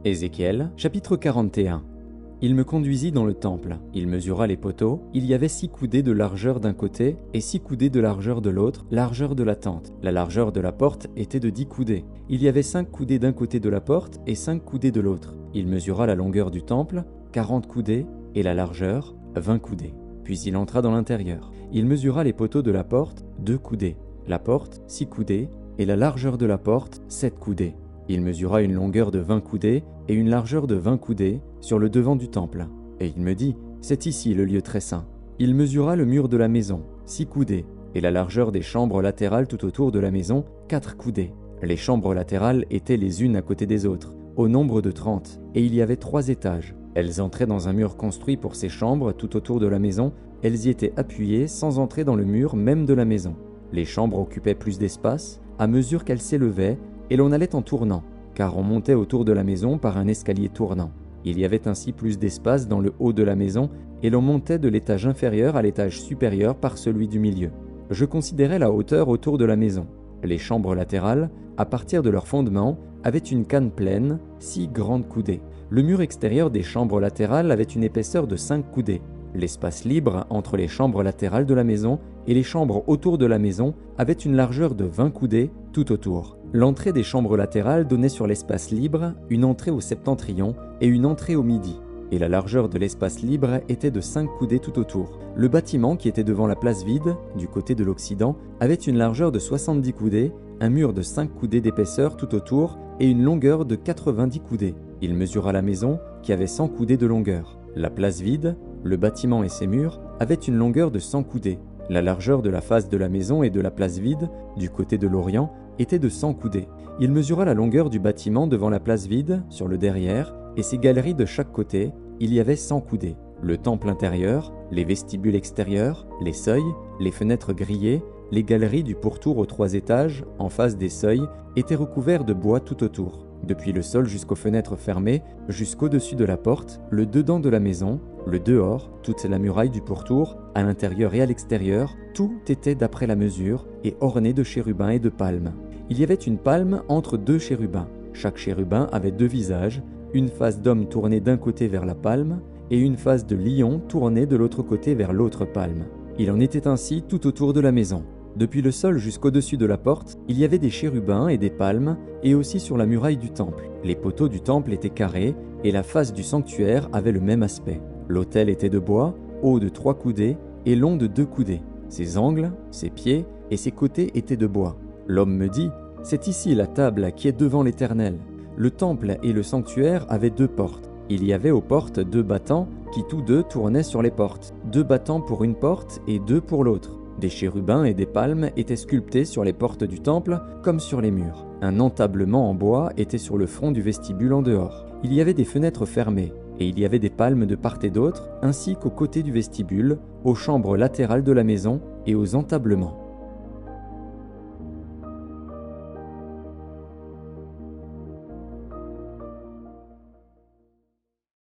Ézéchiel, chapitre 41. Il me conduisit dans le temple, il mesura les poteaux, il y avait 6 coudées de largeur d'un côté et 6 coudées de largeur de l'autre, largeur de la tente. La largeur de la porte était de 10 coudées. Il y avait 5 coudées d'un côté de la porte et 5 coudées de l'autre. Il mesura la longueur du temple, 40 coudées, et la largeur, 20 coudées. Puis il entra dans l'intérieur. Il mesura les poteaux de la porte, 2 coudées, la porte, 6 coudées, et la largeur de la porte, 7 coudées. Il mesura une longueur de 20 coudées et une largeur de 20 coudées sur le devant du temple. Et il me dit, c'est ici le lieu très saint. Il mesura le mur de la maison, 6 coudées, et la largeur des chambres latérales tout autour de la maison, 4 coudées. Les chambres latérales étaient les unes à côté des autres, au nombre de 30, et il y avait 3 étages. Elles entraient dans un mur construit pour ces chambres tout autour de la maison, elles y étaient appuyées sans entrer dans le mur même de la maison. Les chambres occupaient plus d'espace, à mesure qu'elles s'élevaient, et l'on allait en tournant, car on montait autour de la maison par un escalier tournant. Il y avait ainsi plus d'espace dans le haut de la maison, et l'on montait de l'étage inférieur à l'étage supérieur par celui du milieu. Je considérais la hauteur autour de la maison. Les chambres latérales, à partir de leur fondement, avaient une canne pleine, 6 grandes coudées. Le mur extérieur des chambres latérales avait une épaisseur de 5 coudées. L'espace libre entre les chambres latérales de la maison et les chambres autour de la maison avait une largeur de 20 coudées tout autour. L'entrée des chambres latérales donnait sur l'espace libre une entrée au septentrion et une entrée au midi, et la largeur de l'espace libre était de 5 coudées tout autour. Le bâtiment qui était devant la place vide, du côté de l'Occident, avait une largeur de 70 coudées, un mur de 5 coudées d'épaisseur tout autour et une longueur de 90 coudées. Il mesura la maison qui avait 100 coudées de longueur. La place vide, le bâtiment et ses murs avaient une longueur de 100 coudées. La largeur de la face de la maison et de la place vide, du côté de l'Orient, était de 100 coudées. Il mesura la longueur du bâtiment devant la place vide, sur le derrière, et ses galeries de chaque côté, il y avait 100 coudées. Le temple intérieur, les vestibules extérieurs, les seuils, les fenêtres grillées, les galeries du pourtour aux 3 étages, en face des seuils, étaient recouverts de bois tout autour. Depuis le sol jusqu'aux fenêtres fermées, jusqu'au-dessus de la porte, le dedans de la maison, le dehors, toute la muraille du pourtour, à l'intérieur et à l'extérieur, tout était d'après la mesure et orné de chérubins et de palmes. Il y avait une palme entre 2 chérubins. Chaque chérubin avait 2 visages, une face d'homme tournée d'un côté vers la palme et une face de lion tournée de l'autre côté vers l'autre palme. Il en était ainsi tout autour de la maison. Depuis le sol jusqu'au-dessus de la porte, il y avait des chérubins et des palmes, et aussi sur la muraille du temple. Les poteaux du temple étaient carrés, et la face du sanctuaire avait le même aspect. L'autel était de bois, haut de 3 coudées, et long de 2 coudées. Ses angles, ses pieds et ses côtés étaient de bois. L'homme me dit, « C'est ici la table qui est devant l'Éternel. » Le temple et le sanctuaire avaient 2 portes. Il y avait aux portes 2 battants, qui tous 2 tournaient sur les portes. 2 battants pour une porte et 2 pour l'autre. Des chérubins et des palmes étaient sculptés sur les portes du temple comme sur les murs. Un entablement en bois était sur le front du vestibule en dehors. Il y avait des fenêtres fermées, et il y avait des palmes de part et d'autre, ainsi qu'aux côtés du vestibule, aux chambres latérales de la maison et aux entablements.